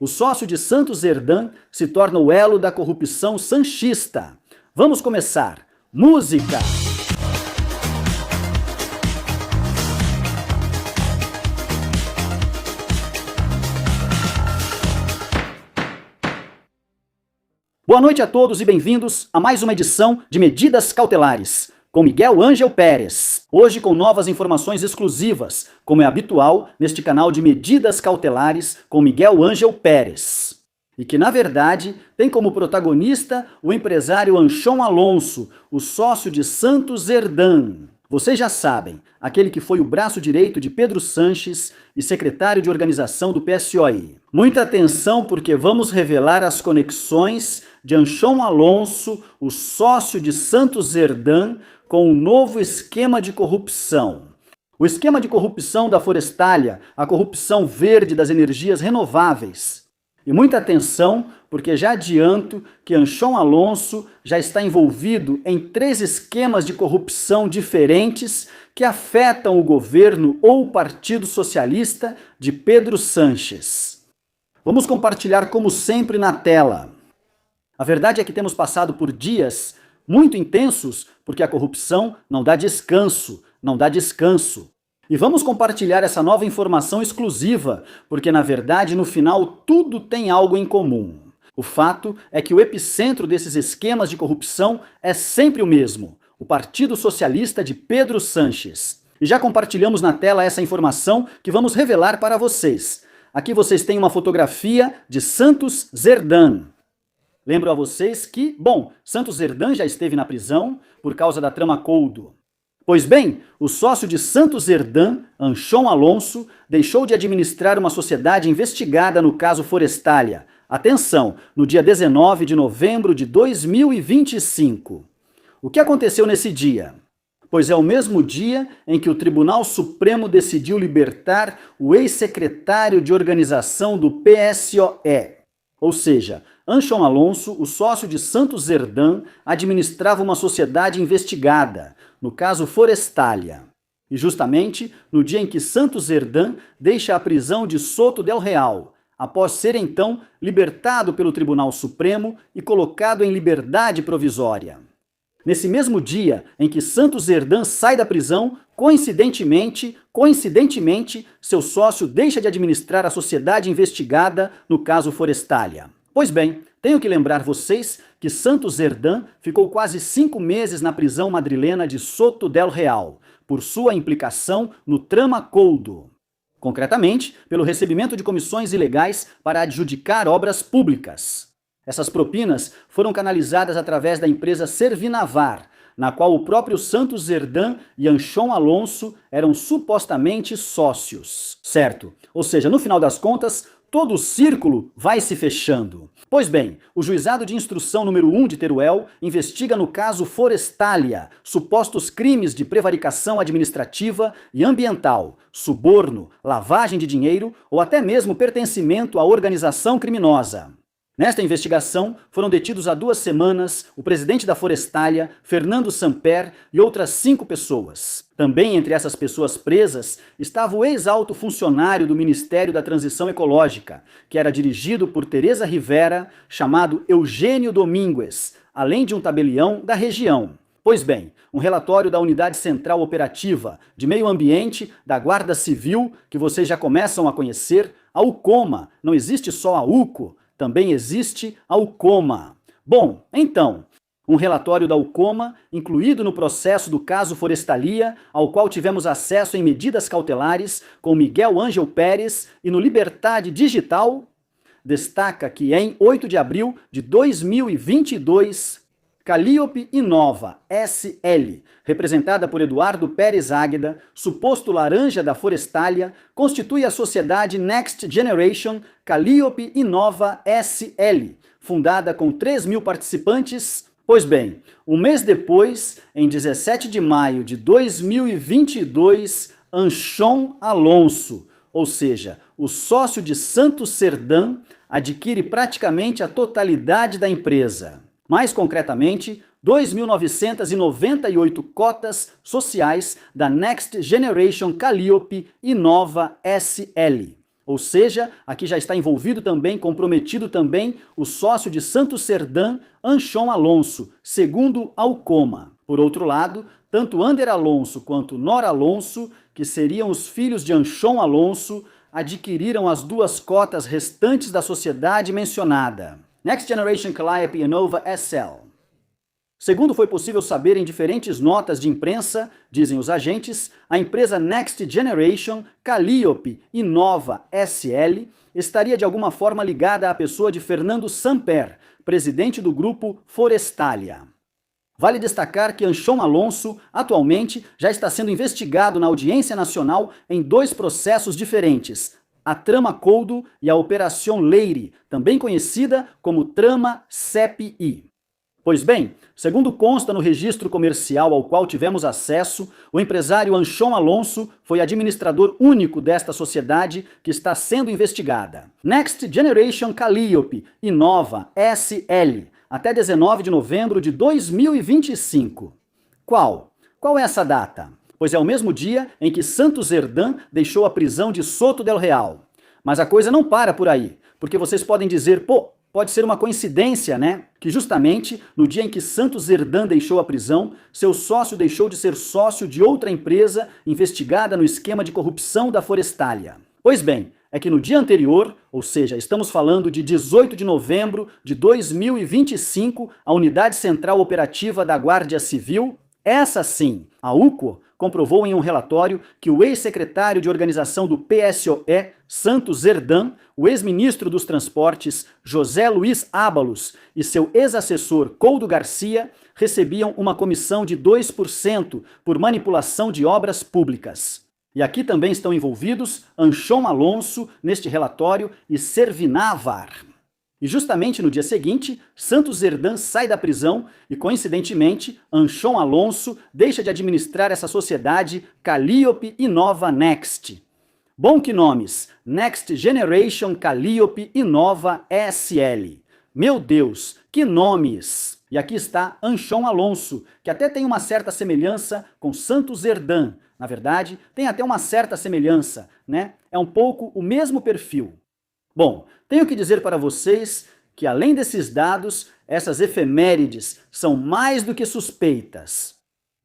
O sócio de Santos Zerdan se torna o elo da corrupção sanchista. Vamos começar. Música! Boa noite a todos e bem-vindos a mais uma edição de Medidas Cautelares, com Miguel Ângel Pérez. Hoje com novas informações exclusivas, como é habitual neste canal de Medidas Cautelares com Miguel Ângel Pérez. E que, na verdade, tem como protagonista o empresário Anchon Alonso, o sócio de Santos Zerdan. Vocês já sabem, aquele que foi o braço direito de Pedro Sanches e secretário de organização do PSOE. Muita atenção porque vamos revelar as conexões de Anchon Alonso, o sócio de Santos Zerdan, com um novo esquema de corrupção. O esquema de corrupção da Forestália, a corrupção verde das energias renováveis. E muita atenção, porque já adianto que Anchon Alonso já está envolvido em 3 esquemas de corrupção diferentes que afetam o governo ou o Partido Socialista de Pedro Sanches. Vamos compartilhar como sempre na tela. A verdade é que temos passado por dias muito intensos, porque a corrupção não dá descanso, não dá descanso. E vamos compartilhar essa nova informação exclusiva, porque na verdade no final tudo tem algo em comum. O fato é que o epicentro desses esquemas de corrupção é sempre o mesmo, o Partido Socialista de Pedro Sanches. E já compartilhamos na tela essa informação que vamos revelar para vocês. Aqui vocês têm uma fotografia de Santos Zerdan. Lembro a vocês que, Santos Zerdan já esteve na prisão por causa da trama Coldo. Pois bem, o sócio de Santos Zerdan, Anchon Alonso, deixou de administrar uma sociedade investigada no caso Forestália. Atenção, no dia 19 de novembro de 2025. O que aconteceu nesse dia? Pois é o mesmo dia em que o Tribunal Supremo decidiu libertar o ex-secretário de organização do PSOE. Ou seja, Anchon Alonso, o sócio de Santos Zerdan, administrava uma sociedade investigada, no caso Forestália. E justamente no dia em que Santos Zerdan deixa a prisão de Soto del Real, após ser então libertado pelo Tribunal Supremo e colocado em liberdade provisória. Nesse mesmo dia em que Santos Zerdan sai da prisão, coincidentemente, seu sócio deixa de administrar a sociedade investigada no caso Forestália. Pois bem, tenho que lembrar vocês que Santos Zerdan ficou quase 5 meses na prisão madrilena de Soto del Real, por sua implicação no trama Coldo. Concretamente, pelo recebimento de comissões ilegais para adjudicar obras públicas. Essas propinas foram canalizadas através da empresa Servinavar, na qual o próprio Santos Zerdan e Anchon Alonso eram supostamente sócios. Certo? Ou seja, no final das contas, todo o círculo vai se fechando. Pois bem, o Juizado de Instrução número 1 de Teruel investiga no caso Forestália supostos crimes de prevaricação administrativa e ambiental, suborno, lavagem de dinheiro ou até mesmo pertencimento à organização criminosa. Nesta investigação, foram detidos há 2 semanas o presidente da Forestália, Fernando Samper, e outras 5 pessoas. Também entre essas pessoas presas estava o ex-alto funcionário do Ministério da Transição Ecológica, que era dirigido por Teresa Rivera, chamado Eugênio Domingues, além de um tabelião da região. Pois bem, um relatório da Unidade Central Operativa de Meio Ambiente da Guarda Civil, que vocês já começam a conhecer, a UCOMA, não existe só a UCO, também existe a UCOMA. Então, um relatório da UCOMA, incluído no processo do caso Forestalia, ao qual tivemos acesso em Medidas Cautelares com Miguel Ângel Pérez e no Liberdade Digital, destaca que em 8 de abril de 2022, Calliope Innova SL, representada por Eduardo Pérez Águeda, suposto laranja da Forestália, constitui a sociedade Next Generation Calliope Innova SL, fundada com 3.000 participantes. Pois bem, um mês depois, em 17 de maio de 2022, Anchon Alonso, ou seja, o sócio de Santos Zerdan, adquire praticamente a totalidade da empresa. Mais concretamente, 2.998 cotas sociais da Next Generation Calliope Innova SL. Ou seja, aqui já está envolvido também, comprometido também, o sócio de Santos Serdã, Anchon Alonso, segundo Alcoma. Por outro lado, tanto Ander Alonso quanto Nor Alonso, que seriam os filhos de Anchon Alonso, adquiriram as duas cotas restantes da sociedade mencionada. Next Generation Calliope Innova SL. Segundo foi possível saber em diferentes notas de imprensa, dizem os agentes, a empresa Next Generation Calliope Innova SL estaria de alguma forma ligada à pessoa de Fernando Samper, presidente do grupo Forestalia. Vale destacar que Anchon Alonso, atualmente, já está sendo investigado na Audiência Nacional em dois processos diferentes, a Trama Coldo e a Operação Leire, também conhecida como Trama CEPI. Pois bem, segundo consta no registro comercial ao qual tivemos acesso, o empresário Anchon Alonso foi administrador único desta sociedade que está sendo investigada. Next Generation Calliope Innova SL, até 19 de novembro de 2025. Qual? Qual é essa data? Pois é o mesmo dia em que Santos Serdã deixou a prisão de Soto del Real. Mas a coisa não para por aí, porque vocês podem dizer, pô, pode ser uma coincidência, né? Que justamente no dia em que Santos Serdã deixou a prisão, seu sócio deixou de ser sócio de outra empresa investigada no esquema de corrupção da Forestalia. Pois bem, é que no dia anterior, ou seja, estamos falando de 18 de novembro de 2025, a Unidade Central Operativa da Guarda Civil, essa sim, a UCO, comprovou em um relatório que o ex-secretário de organização do PSOE, Santos Serdã, o ex-ministro dos Transportes, José Luiz Ábalos, e seu ex-assessor, Coldo Garcia, recebiam uma comissão de 2% por manipulação de obras públicas. E aqui também estão envolvidos Anchon Alonso, neste relatório, e Servinavar. E justamente no dia seguinte, Santos Serdã sai da prisão e, coincidentemente, Anchon Alonso deixa de administrar essa sociedade Calliope Innova Next. Bom que nomes! Next Generation Calliope Innova SL. Meu Deus, que nomes! E aqui está Anchon Alonso, que até tem uma certa semelhança com Santos Serdã. Na verdade, tem até uma certa semelhança, né? É um pouco o mesmo perfil. Bom, tenho que dizer para vocês que, além desses dados, essas efemérides são mais do que suspeitas,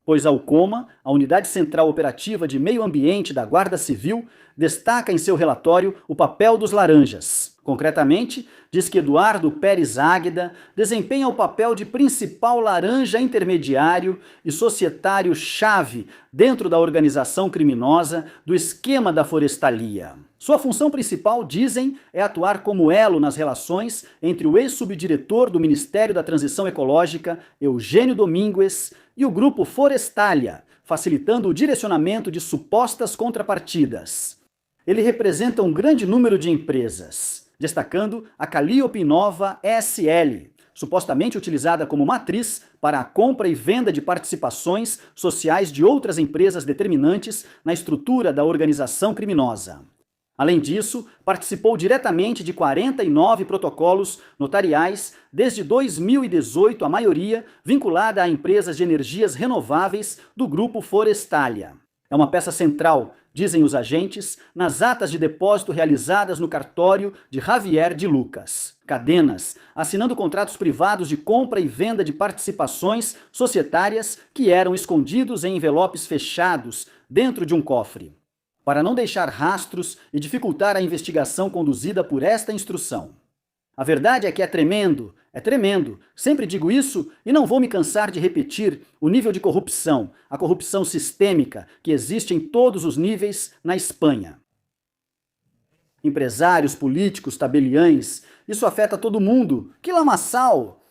pois a Alcoma, a Unidade Central Operativa de Meio Ambiente da Guarda Civil, destaca em seu relatório o papel dos laranjas. Concretamente, diz que Eduardo Pérez Águeda desempenha o papel de principal laranja intermediário e societário-chave dentro da organização criminosa do esquema da Forestalia. Sua função principal, dizem, é atuar como elo nas relações entre o ex-subdiretor do Ministério da Transição Ecológica, Eugênio Domingues, e o grupo Forestalia, facilitando o direcionamento de supostas contrapartidas. Ele representa um grande número de empresas, destacando a Calliope Innova SL, supostamente utilizada como matriz para a compra e venda de participações sociais de outras empresas determinantes na estrutura da organização criminosa. Além disso, participou diretamente de 49 protocolos notariais desde 2018, a maioria vinculada a empresas de energias renováveis do grupo Forestalia. É uma peça central, dizem os agentes, nas atas de depósito realizadas no cartório de Javier de Lucas. Cadenas, assinando contratos privados de compra e venda de participações societárias que eram escondidos em envelopes fechados dentro de um cofre, para não deixar rastros e dificultar a investigação conduzida por esta instrução. A verdade é que é tremendo, sempre digo isso e não vou me cansar de repetir o nível de corrupção, a corrupção sistêmica que existe em todos os níveis na Espanha. Empresários, políticos, tabeliães, isso afeta todo mundo. Que lamaçal!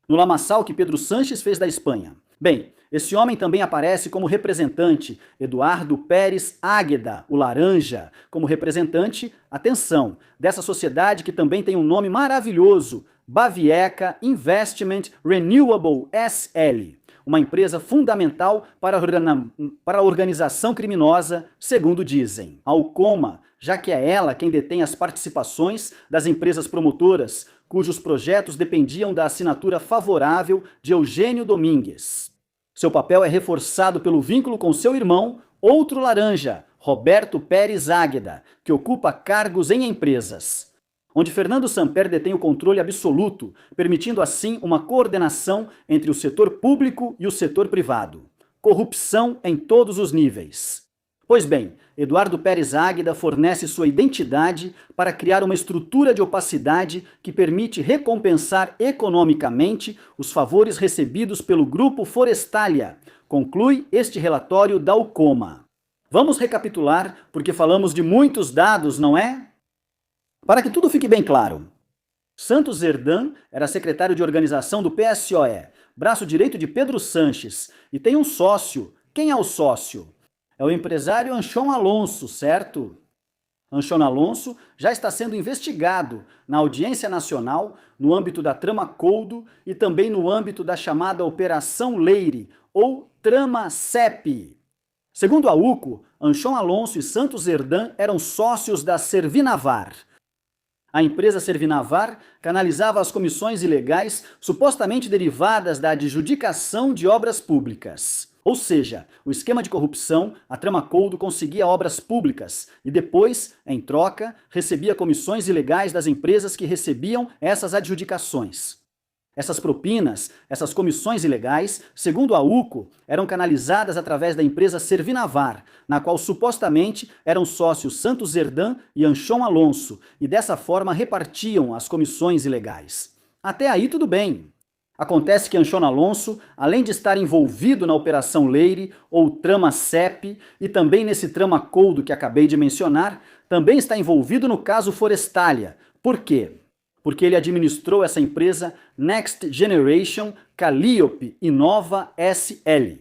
No lamaçal que Pedro Sánchez fez da Espanha. Bem, esse homem também aparece como representante, Eduardo Pérez Águeda, o Laranja, como representante, atenção, dessa sociedade que também tem um nome maravilhoso, Bavieca Investment Renewable SL, uma empresa fundamental para a organização criminosa, segundo dizem. A Alcoma, já que é ela quem detém as participações das empresas promotoras, cujos projetos dependiam da assinatura favorável de Eugênio Domingues. Seu papel é reforçado pelo vínculo com seu irmão, outro laranja, Roberto Pérez Águeda, que ocupa cargos em empresas, onde Fernando Samper detém o controle absoluto, permitindo assim uma coordenação entre o setor público e o setor privado. Corrupção em todos os níveis. Pois bem, Eduardo Pérez Águeda fornece sua identidade para criar uma estrutura de opacidade que permite recompensar economicamente os favores recebidos pelo Grupo Forestalia, conclui este relatório da UCOMA. Vamos recapitular, porque falamos de muitos dados, não é? Para que tudo fique bem claro, Santos Zerdan era secretário de organização do PSOE, braço direito de Pedro Sanches, e tem um sócio. Quem é o sócio? É o empresário Anchon Alonso, certo? Anchon Alonso já está sendo investigado na Audiência Nacional, no âmbito da Trama Coldo e também no âmbito da chamada Operação Leire, ou Trama CEP. Segundo a UCO, Anchon Alonso e Santos Zerdan eram sócios da Servinavar. A empresa Servinavar canalizava as comissões ilegais supostamente derivadas da adjudicação de obras públicas. Ou seja, o esquema de corrupção, a Trama Coldo conseguia obras públicas e depois, em troca, recebia comissões ilegais das empresas que recebiam essas adjudicações. Essas propinas, essas comissões ilegais, segundo a UCO, eram canalizadas através da empresa Servinavar, na qual supostamente eram sócios Santos Zerdan e Anchon Alonso, e dessa forma repartiam as comissões ilegais. Até aí tudo bem. Acontece que Anchon Alonso, além de estar envolvido na Operação Leire, ou Trama CEP, e também nesse Trama Coldo que acabei de mencionar, também está envolvido no caso Forestalia. Por quê? Porque ele administrou essa empresa Next Generation Calliope Innova SL.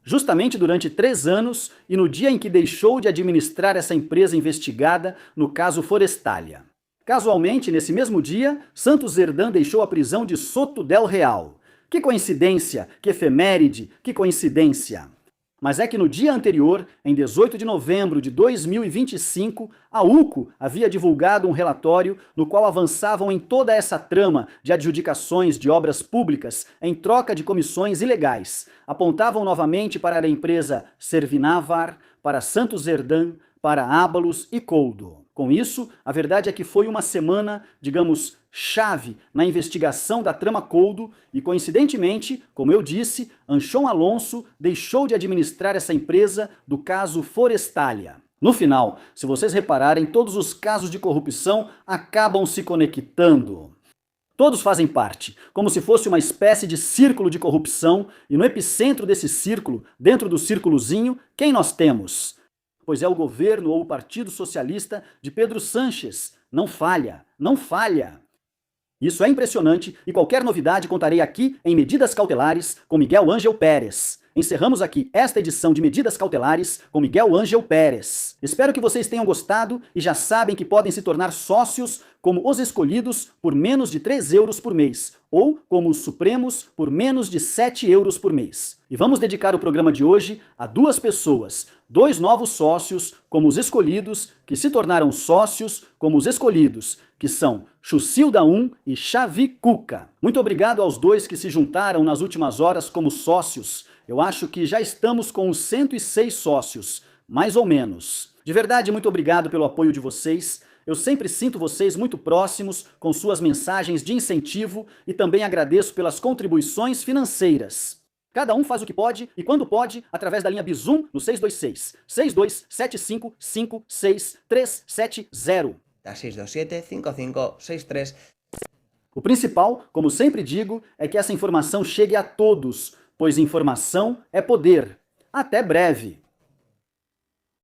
Justamente durante 3 anos e no dia em que deixou de administrar essa empresa investigada no caso Forestalia. Casualmente, nesse mesmo dia, Santos Zerdan deixou a prisão de Soto del Real. Que coincidência, que efeméride, que coincidência! Mas é que no dia anterior, em 18 de novembro de 2025, a UCO havia divulgado um relatório no qual avançavam em toda essa trama de adjudicações de obras públicas em troca de comissões ilegais. Apontavam novamente para a empresa Servinavar, para Santos Zerdan, para Ábalos e Coldo. Com isso, a verdade é que foi uma semana, digamos, chave na investigação da Trama Coldo e, coincidentemente, como eu disse, Anchon Alonso deixou de administrar essa empresa do caso Forestalia. No final, se vocês repararem, todos os casos de corrupção acabam se conectando. Todos fazem parte, como se fosse uma espécie de círculo de corrupção, e no epicentro desse círculo, dentro do círculozinho, quem nós temos? Pois é o governo ou o Partido Socialista de Pedro Sanches. Não falha, não falha. Isso é impressionante e qualquer novidade contarei aqui em Medidas Cautelares com Miguel Ángel Pérez. Encerramos aqui esta edição de Medidas Cautelares com Miguel Ángel Pérez. Espero que vocês tenham gostado e já sabem que podem se tornar sócios como os escolhidos por menos de 3 euros por mês, ou como os supremos por menos de 7 euros por mês. E vamos dedicar o programa de hoje a 2 pessoas, 2 novos sócios como os escolhidos, que se tornaram sócios como os escolhidos, que são Chucilda 1 e Xavi Cuca. Muito obrigado aos 2 que se juntaram nas últimas horas como sócios. Eu acho que já estamos com os 106 sócios, mais ou menos. De verdade, muito obrigado pelo apoio de vocês. Eu sempre sinto vocês muito próximos com suas mensagens de incentivo e também agradeço pelas contribuições financeiras. Cada um faz o que pode e quando pode, através da linha Bizum no 626 6275 56370. Da 627-5563. O principal, como sempre digo, é que essa informação chegue a todos, pois informação é poder. Até breve!